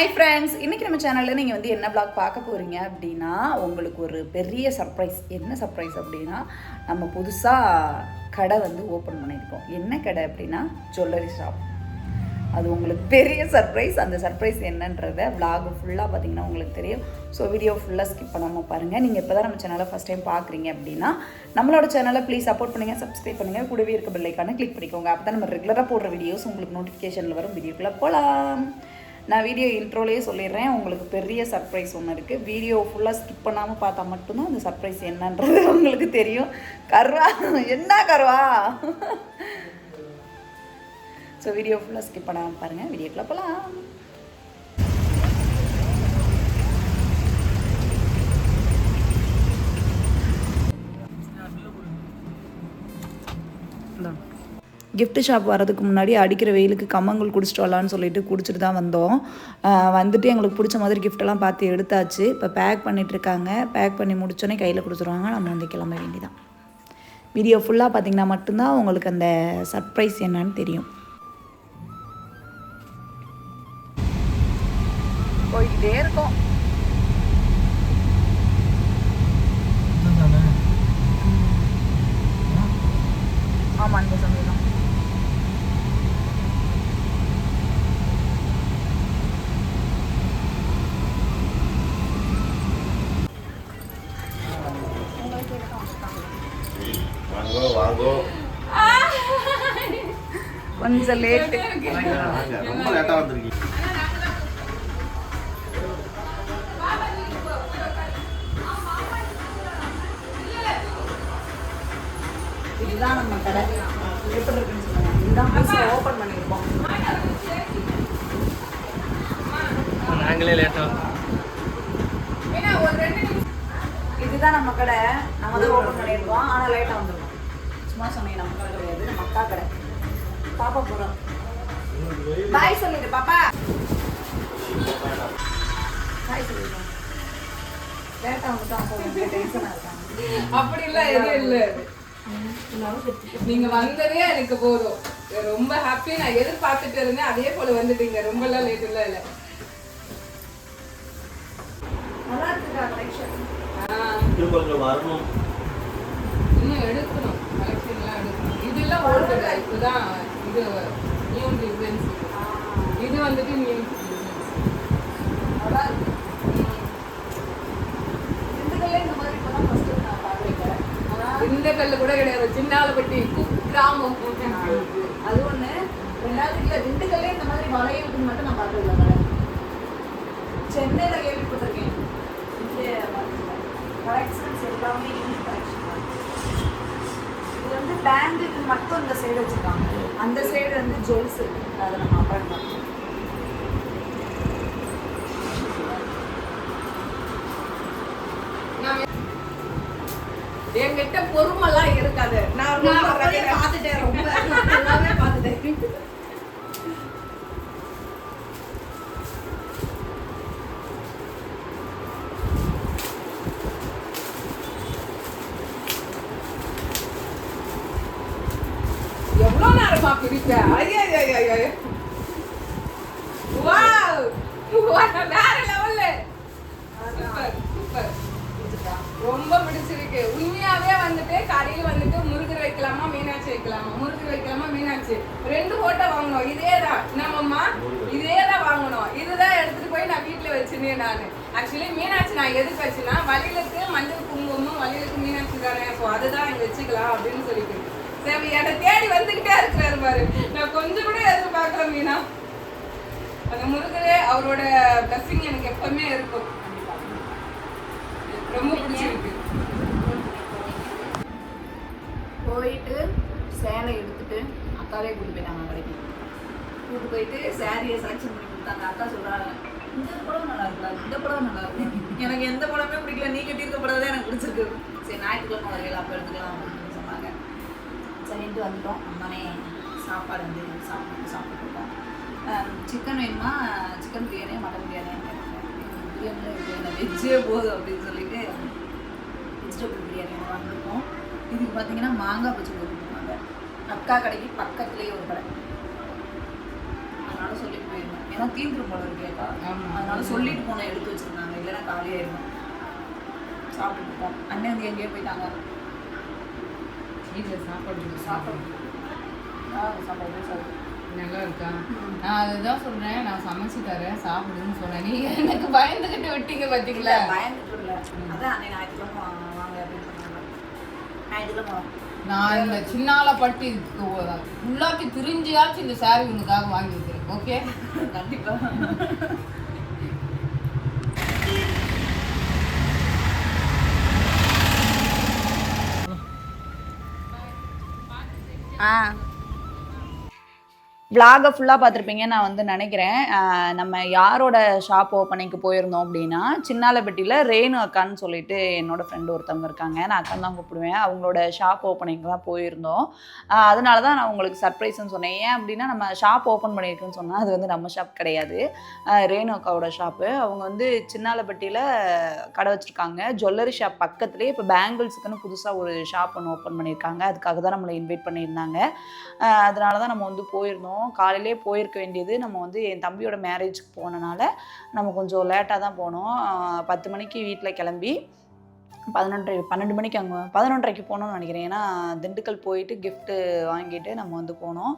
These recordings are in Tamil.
ஹாய் ஃப்ரெண்ட்ஸ், இன்றைக்கி நம்ம சேனலில் நீங்கள் வந்து என்ன vlog பார்க்க போகிறீங்க அப்படின்னா, உங்களுக்கு ஒரு பெரிய சர்ப்ரைஸ். என்ன சர்ப்ரைஸ் அப்படின்னா, நம்ம புதுசாக கடை வந்து ஓப்பன் பண்ணியிருக்கோம். என்ன கடை அப்படின்னா ஜுவல்லரி ஷாப். அது உங்களுக்கு பெரிய சர்ப்ரைஸ். அந்த சர்ப்ரைஸ் என்னன்றதை vlog ஃபுல்லாக பார்த்தீங்கன்னா உங்களுக்கு தெரியும். ஸோ வீடியோ ஃபுல்லாக ஸ்கிப் பண்ணாமல் பாருங்கள். நீங்கள் இப்போ தான் நம்ம சேனலை ஃபஸ்ட் டைம் பார்க்குறீங்க அப்படின்னா நம்மளோட சேனலை ப்ளீஸ் சப்போர்ட் பண்ணுங்கள், சப்ஸ்கிரைப் பண்ணுங்கள், கூடவே இருக்க பெல் ஐக்கானை கிளிக் பண்ணிக்கோங்க. அப்போ தான் நம்ம ரெகுலராக போடுற வீடியோஸ் உங்களுக்கு நோட்டிஃபிகேஷனில் வரும். வீடியோக்குள்ளே போகலாம். நான் வீடியோ இன்ட்ரோலேயே சொல்லிடுறேன், உங்களுக்கு பெரிய சர்ப்ரைஸ் ஒன்று இருக்குது. வீடியோ ஃபுல்லாக ஸ்கிப் பண்ணாமல் பார்த்தா மட்டும்தான் அந்த சர்ப்ரைஸ் என்னன்றது உங்களுக்கு தெரியும். கர்வா என்ன கர்வா? ஸோ வீடியோ ஃபுல்லாக ஸ்கிப் பண்ணாமல் பாருங்கள். வீடியோக்குள்ளே போகலாம். கிஃப்ட் ஷாப் வரதுக்கு முன்னாடி அடிக்கிற வெயிலுக்கு கம்மங்கூழ் குடிச்சிட்டு வரலான்னு சொல்லிட்டு குடிச்சிட்டு தான் வந்தோம். வந்துட்டு எங்களுக்கு பிடிச்ச மாதிரி கிஃப்டெல்லாம் பார்த்து எடுத்தாச்சு. இப்போ பேக் பண்ணிகிட்ருக்காங்க. பேக் பண்ணி முடிச்சோடனே கையில் கொடுத்துருவாங்க. நம்ம வந்து கிளம்ப வேண்டியதான். வீடியோ ஃபுல்லாக பார்த்திங்கன்னா மட்டும்தான் உங்களுக்கு அந்த சர்ப்ரைஸ் என்னன்னு தெரியும். போய்கிட்டே இருக்கோம். ஆமாம், இந்த சமயம் தான். கொஞ்சம் லேட்டு. ரொம்ப லேட்டா வந்திருக்கீங்க. இதுதான் நம்ம கடை. எப்படி இருக்குன்னு சொல்லுவாங்க. இதுதான் புதுசாக ஓப்பன் பண்ணியிருக்கோம். நாங்களே லேட்டா. இதுதான் நம்ம கடை. நம்ம தான் ஓப்பன் பண்ணியிருக்கோம். ஆனால் லேட்டாக வந்துருக்கோம். சும்மா சொன்னீங்க, நம்ம கடை கிடையாது, நம்ம அக்கா கடை. பாப்பா போகிறோம். பாய் சொல்லிடு பாப்பா. பாய் சொல்லிடுவோம். லேட்டாக வந்துட்டோம். அப்போ டென்ஷனாக இருக்காங்க. அப்படி இல்லை, எதுவும் இல்லை. நீங்க வந்ததே எனக்கு போதும். ரொம்ப ஹாப்பி. நான் எதிர்பார்த்துட்டு இருந்தேன், அதே போல வந்துட்டீங்க. ரொம்ப எல்லாம் லேட் இல்லை. இல்லை நல்லா இருக்குதா கலெக்ஷன்? கொஞ்சம் வரணும், இன்னும் எடுக்கணும். கலெக்ஷன்லாம் எடுக்கணும். இதெல்லாம் ஓல்டு. இப்போதான் இது நியூ டிசைன்ஸ். இது வந்துட்டு நியூ டிசைன்ஸ். நல்லா இருக்கு. திண்டுக்கல்ல இந்த மாதிரி இப்போதான் ஃபர்ஸ்ட் நான் பார்க்குறேன். இந்த கல்லு கூட கிடையாது. சின்னாலப்பட்டி கிராமம். அது ஒன்று. ரெண்டாவது இல்லை, திண்டுக்கல்ல இந்த மாதிரி வளையலுக்கு மட்டும் நான் பார்த்ததில்ல கடை. சென்னையில் கேள்விப்பட்டிருக்கேன். இங்கே கலெக்ஷன்ஸ் எல்லாமே யூனிக் கலெக்ஷன் தான். இது வந்து பேங்குக்கு மட்டும் இந்த சைடு வச்சுருக்காங்க. அந்த சைடு வந்து ஜுவல்ஸ் இருக்குது. அதை நம்ம அப்புறம் பார்க்கலாம். என்கிட்ட பொறுமெல்லாம் இருக்காது. நான் பார்த்துட்டேன். ரொம்ப எல்லாமே பார்த்துட்டேன். எவ்வளோ நேரமா பிடிப்பேன். ஐயா வாவ், வேற லெவல்ல. Super super. ரொம்ப பிடிச்சிருக்கு. உண்மையாவே வந்துட்டு கடையில் வந்துட்டு முருகர் வைக்கலாமா மீனாட்சி வைக்கலாமா, முருகர் வைக்கலாமா மீனாட்சி, 2 போட்டோ வாங்கணும். இதே தான் நம்மம்மா, இதே தான் வாங்கணும். இதுதான் எடுத்துட்டு போய் நான் வீட்டில் வச்சுனேன். நான் ஆக்சுவலி மீனாட்சி நான் எதுக்கு வச்சுன்னா, வழியிலுக்கு மஞ்சள் குங்குமம், வழியிலுக்கு மீனாட்சி தானே, ஸோ அதுதான் இங்கே வச்சுக்கலாம் அப்படின்னு சொல்லிட்டு சரி என்னை தேடி வந்துக்கிட்டே இருக்கிறாரு பாரு. நான் கொஞ்சம் கூட எதிர்பார்க்கல மீனா. அந்த முருகரே அவரோட பிளஸிங் எனக்கு எப்பவுமே இருக்கும். ரொம்ப பிடிச்சிருக்கு. போயிட்டு சேலை எடுத்துட்டு அக்காவே கூட்டு போயிட்டாங்க கடைக்கு. கூட்டு போயிட்டு சாரியை செலெக்ஷன் பண்ணி கொடுத்தாங்க. அக்கா சொல்கிறாங்க, இந்த படம் நல்லா இருக்கலாம், இந்த படம் நல்லா இருக்கும். எனக்கு எந்த படமே பிடிக்கல, நீ கட்டியிருக்க படம் தான் எனக்கு பிடிச்சிருக்கு. சரி ஞாயிற்றுக்கிழமை வரையில் அப்போ எடுத்துக்கலாம் அப்படின்னு சொன்னாங்க. சரின்ட்டு வந்துட்டோம். அம்மானே சாப்பாடு வந்து சாப்பிட்டுருக்கோம். சிக்கன் வேணுமா, சிக்கன் பிரியாணி, மட்டன் பிரியாணி, பிரியாணியில் வெஜ்ஜே போதும் அப்படின்னு சொல்லிட்டு வெஜிடபிள் பிரியாணி வாங்கியிருக்கோம். இதுக்கு பார்த்தீங்கன்னா மாங்காய் பச்சி போட்டுருக்காங்க. அக்கா கடைக்கு பக்கத்துலேயே ஒரு கடை. அதனால சொல்லிட்டு போயிருந்தோம். ஏன்னா தீந்துரும் போல இருக்கேக்கா. ஆமா. அதனால சொல்லிட்டு போனோம், எடுத்து வச்சிருந்தாங்க, இல்லைன்னா காலியாயிருக்கும். சாப்பிட்டு இருக்கோம். அண்ணன் வந்து எங்கேயோ போயிட்டாங்க. வீட்டில் சாப்பாடு சாப்பிட்டு சாப்பிட்டு நல்லா இருக்கா? நான் அதுதான் சொல்றேன், நான் சமைச்சு தரேன் சாப்பிடுன்னு சொன்னேன். நீங்க எனக்கு பயந்துகிட்டு விட்டீங்க பாத்தீங்களா? பயந்துட்டு இல்லை. அதான் அன்னை ஞாயிற்றுக்கிழமை வாங்க அப்படின்னு சொன்னாங்க. ஞாயிற்றுக்கிழமை நான் இந்த சின்னால பட்டு ஃபுல்லாக்கி திரிஞ்சியாச்சும் இந்த சாரி உனக்காக வாங்கி வைக்கிறேன். ஓகே, கண்டிப்பா. விளாகை ஃபுல்லாக பார்த்துருப்பீங்க நான் வந்து நினைக்கிறேன். நம்ம யாரோட ஷாப் ஓப்பனிங்க்கு போயிருந்தோம் அப்படின்னா, சின்னாலப்பட்டியில் ரேணு அக்கான்னு சொல்லிட்டு என்னோடய ஃப்ரெண்டு ஒருத்தவங்க இருக்காங்க. நான் அக்கான்னு தான் கூப்பிடுவேன். அவங்களோட ஷாப் ஓப்பனிங்க்கு தான் போயிருந்தோம். அதனால தான் நான் உங்களுக்கு சர்ப்ரைஸ்ன்னு சொன்னேன். ஏன் அப்படின்னா, நம்ம ஷாப் ஓப்பன் பண்ணியிருக்குன்னு சொன்னால் அது வந்து நம்ம ஷாப் கிடையாது, ரேணு அக்காவோட ஷாப்பு. அவங்க வந்து சின்னாலப்பட்டியில் கடை வச்சுருக்காங்க. ஜுவல்லரி ஷாப் பக்கத்துலேயே இப்போ பேங்கிள்ஸுக்குன்னு புதுசாக ஒரு ஷாப் ஒன்று ஓப்பன் பண்ணியிருக்காங்க. அதுக்காக தான் நம்மளை இன்வைட் பண்ணியிருந்தாங்க. அதனால தான் நம்ம வந்து போயிருந்தோம். காலையிலே போயிருக்க வேண்டியது, நம்ம வந்து என் தம்பியோட மேரேஜுக்கு போனனால நம்ம கொஞ்சம் லேட்டாக தான் போனோம். 10 மணிக்கு வீட்டில் கிளம்பி 12 மணிக்கு அங்கே 11:30க்கு போனோம்னு நினைக்கிறேன். ஏன்னா திண்டுக்கல் போயிட்டு கிஃப்ட்டு வாங்கிட்டு நம்ம வந்து போனோம்.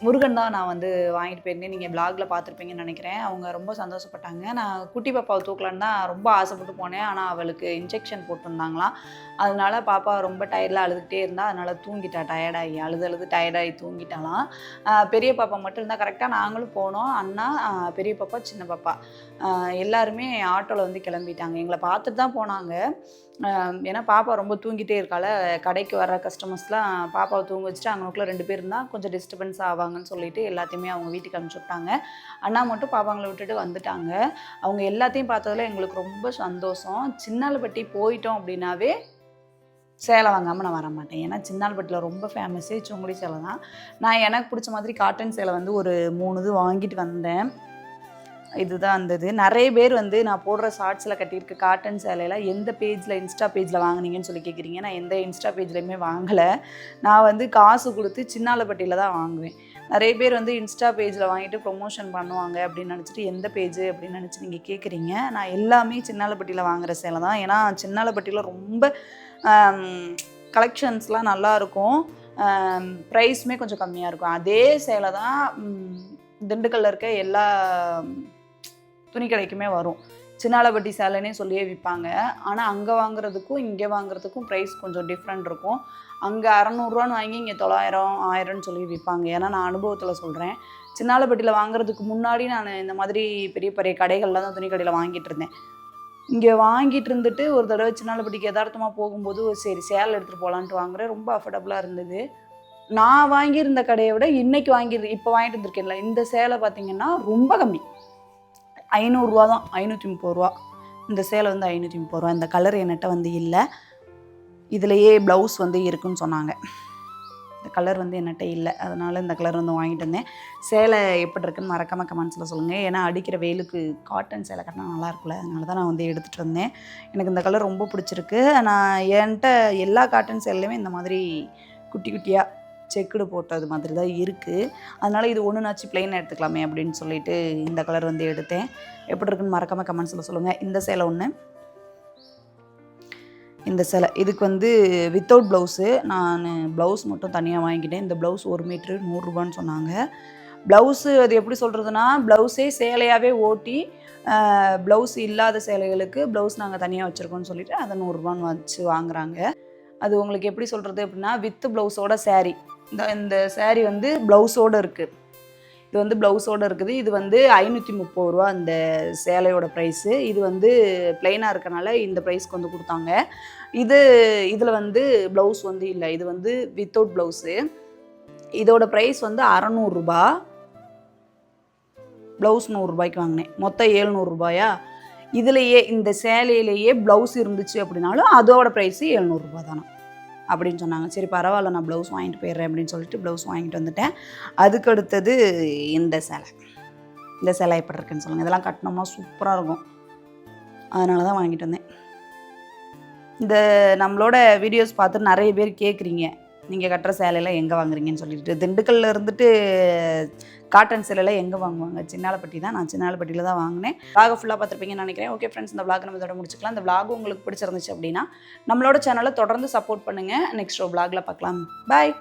முருகன் தான் நான் வந்து வாங்கிட்டு போயிருந்தேன். நீங்கள் பிளாகில் பார்த்துருப்பீங்கன்னு நினைக்கிறேன். அவங்க ரொம்ப சந்தோஷப்பட்டாங்க. நான் குட்டி பாப்பாவை தூக்கலான்னு தான் ரொம்ப ஆசைப்பட்டு போனேன். ஆனால் அவளுக்கு இன்ஜெக்ஷன் போட்டிருந்தாங்களாம். அதனால பாப்பா ரொம்ப டயர்டில் அழுதுகிட்டே இருந்தால், அதனால் தூங்கிட்டா. டயர்டாகி அழுது டயர்டாகி தூங்கிட்டாலாம். பெரிய பாப்பா மட்டும் இருந்தால் கரெக்டாக நாங்களும் போனோம். அண்ணா, பெரிய பாப்பா, சின்ன பாப்பா எல்லாருமே ஆட்டோவில் வந்து கிளம்பிட்டாங்க. எங்களை பார்த்துட்டு தான் போனாங்க. ஏன்னா பாப்பா ரொம்ப தூங்கிட்டே இருக்கால, கடைக்கு வர கஸ்டமர்ஸ்லாம் பாப்பாவை தூங்க வச்சுட்டு அங்கனுக்குள்ள 2 பேர் இருந்தால் கொஞ்சம் டிஸ்டர்பன்ஸ் ஆவாங்கன்னு சொல்லிட்டு எல்லாத்தையுமே அவங்க வீட்டுக்கு அனுப்பிச்சி விட்டாங்க. அண்ணா மட்டும் பாப்பாங்களை விட்டுட்டு வந்துட்டாங்க. அவங்க எல்லாத்தையும் பார்த்ததுல எங்களுக்கு ரொம்ப சந்தோஷம். சின்னாலப்பட்டி போயிட்டோம் அப்படின்னாவே சேலை வாங்காமல் நான் வர மாட்டேன். ஏன்னா சின்னாலப்பட்டியில் ரொம்ப ஃபேமஸே சுங்குடி சேலை தான். நான் எனக்கு பிடிச்ச மாதிரி காட்டன் சேலை வந்து ஒரு 3 இது வாங்கிட்டு வந்தேன். இதுதான் இருந்தது. நிறைய பேர் வந்து நான் போடுற ஷார்ட்ஸில் கட்டியிருக்க காட்டன் சேலையில் எந்த பேஜில், இன்ஸ்டா பேஜில் வாங்கினீங்கன்னு சொல்லி கேட்குறீங்க. நான் எந்த இன்ஸ்டா பேஜ்லையுமே வாங்கலை. நான் வந்து காசு கொடுத்து சின்னாலப்பட்டியில் தான் வாங்குவேன். நிறைய பேர் வந்து இன்ஸ்டா பேஜில் வாங்கிட்டு ப்ரொமோஷன் பண்ணுவாங்க அப்படின்னு நினச்சிட்டு எந்த பேஜ் அப்படின்னு நினச்சி நீங்கள் கேட்குறீங்க. நான் எல்லாமே சின்னாலப்பட்டியில் வாங்குகிற சேலை தான். ஏன்னா சின்னாலப்பட்டியில் ரொம்ப கலெக்ஷன்ஸ்லாம் நல்லாயிருக்கும், ப்ரைஸுமே கொஞ்சம் கம்மியாக இருக்கும். அதே சேலை தான் திண்டுக்கல்லில் இருக்க எல்லா துணி கடைக்குமே வரும். சின்னாலப்பட்டி சேலைன்னே சொல்லியே விற்பாங்க. ஆனால் அங்கே வாங்குறதுக்கும் இங்கே வாங்குறதுக்கும் ப்ரைஸ் கொஞ்சம் டிஃப்ரெண்ட் இருக்கும். அங்கே 600 வாங்கி இங்கே 900, 1000 சொல்லி விற்பாங்க. ஏன்னா நான் அனுபவத்தில் சொல்கிறேன். சின்னாலப்பட்டியில் வாங்குறதுக்கு முன்னாடி நான் இந்த மாதிரி பெரிய பெரிய கடைகளில் தான் துணி கடையில் வாங்கிட்டு இருந்தேன். இங்கே வாங்கிட்டு இருந்துட்டு ஒரு தடவை சின்னாலப்பட்டிக்கு யதார்த்தமாக போகும்போது சரி சேலை எடுத்துகிட்டு போகலான்ட்டு வாங்குறேன். ரொம்ப அஃபோர்டபுளாக இருந்தது. நான் வாங்கியிருந்த கடையை விட இன்றைக்கி இப்போ வாங்கிட்டு இருந்திருக்கேன்ல, இந்த சேலை பார்த்திங்கன்னா ரொம்ப கம்மி, 500 தான், 530 இந்த சேலை வந்து 530. இந்த கலர் என்கிட்ட வந்து இல்லை. இதுலையே ப்ளவுஸ் வந்து இருக்குன்னு சொன்னாங்க. இந்த கலர் வந்து என்கிட்ட இல்லை, அதனால் இந்த கலர் வந்து வாங்கிட்டு வந்தேன். சேலை எப்படி இருக்குன்னு மறக்காமல் கமெண்ட்ஸில் சொல்லுங்கள். ஏன்னா அடிக்கிற வெயிலுக்கு காட்டன் சேலை கட்டினா நல்லா இருக்குல்ல, அதனால தான் நான் வந்து எடுத்துகிட்டு வந்தேன். எனக்கு இந்த கலர் ரொம்ப பிடிச்சிருக்கு. நான் என்கிட்ட எல்லா காட்டன் சேலையுமே இந்த மாதிரி குட்டி குட்டியாக செக்குடு போட்டது மாதிரி தான் இருக்குது. அதனால் இது ஒன்றுனாச்சு ப்ளைனாக எடுத்துக்கலாமே அப்படின்னு சொல்லிட்டு இந்த கலர் வந்து எடுத்தேன். எப்படி இருக்குன்னு மறக்காமல் கமெண்ட்ஸில் சொல்லுங்கள். இந்த சேலை ஒன்று, இந்த சேலை இதுக்கு வந்து வித்தவுட் ப்ளவுஸு. நான் ப்ளவுஸ் மட்டும் தனியாக வாங்கிக்கிட்டேன். இந்த ப்ளவுஸ் 1 மீட்ரு 100 ரூபான்னு சொன்னாங்க. ப்ளவுஸு அது எப்படி சொல்கிறதுனா, ப்ளவுஸே சேலையாகவே ஓட்டி ப்ளவுஸ் இல்லாத சேலைகளுக்கு ப்ளவுஸ் நாங்கள் தனியாக வச்சுருக்கோன்னு சொல்லிவிட்டு அதை 100 ரூபான்னு வச்சு வாங்குறாங்க. அது உங்களுக்கு எப்படி சொல்கிறது அப்படின்னா, வித்து ப்ளவுஸோட சேரீ. இந்த சேரீ வந்து ப்ளவுஸோடு இருக்குது. இது வந்து ப்ளவுஸோடு இருக்குது. இது வந்து 530 ரூபா இந்த சேலையோட ப்ரைஸு. இது வந்து ப்ளைனாக இருக்கனால இந்த ப்ரைஸ்க்கு வந்து கொடுத்தாங்க. இதில் வந்து ப்ளவுஸ் வந்து இல்லை, இது வந்து வித்தவுட் ப்ளவுஸு. இதோட ப்ரைஸ் வந்து 600 ரூபா. ப்ளவுஸ் 100 ரூபாய்க்கு வாங்கினேன். மொத்தம் 700 ரூபாயா. இதுலேயே இந்த சேலையிலேயே ப்ளவுஸ் இருந்துச்சு அப்படின்னாலும் அதோட ப்ரைஸு 700 ரூபா தானே அப்படின்னு சொன்னாங்க. சரி பரவாயில்ல, நான் ப்ளவுஸ் வாங்கிட்டு போயிடுறேன் அப்படின்னு சொல்லிட்டு ப்ளவுஸ் வாங்கிட்டு வந்துட்டேன். அதுக்கு அடுத்தது இந்த சேலை. இந்த சேலை எப்படி இருக்குன்னு சொல்லுங்கள். இதெல்லாம் கட்டினோம்னா சூப்பராக இருக்கும், அதனால தான் வாங்கிட்டு வந்தேன். இந்த நம்மளோட வீடியோஸ் பார்த்துட்டு நிறைய பேர் கேட்குறீங்க, நீங்கள் கட்டுற சேலையெல்லாம் எங்கே வாங்குறீங்கன்னு சொல்லிட்டு. திண்டுக்கல்ல இருந்துட்டு காட்டன் சேலையெல்லாம் எங்கே வாங்குவாங்க? சின்னாலப்பட்டி தான். நான் சின்னாலப்பட்டியில் தான் வாங்கினேன். vlog ஃபுல்லாக பார்த்துருப்பீங்கன்னு நினைக்கிறேன். ஓகே ஃப்ரெண்ட்ஸ், இந்த vlog நம்ம இதோட முடிச்சுக்கலாம். இந்த vlog உங்களுக்கு பிடிச்சிருந்துச்சு அப்படின்னா நம்மளோட சேனலை தொடர்ந்து சப்போர்ட் பண்ணுங்கள். நெக்ஸ்ட் ஒரு vlogல பார்க்கலாம். பாய்.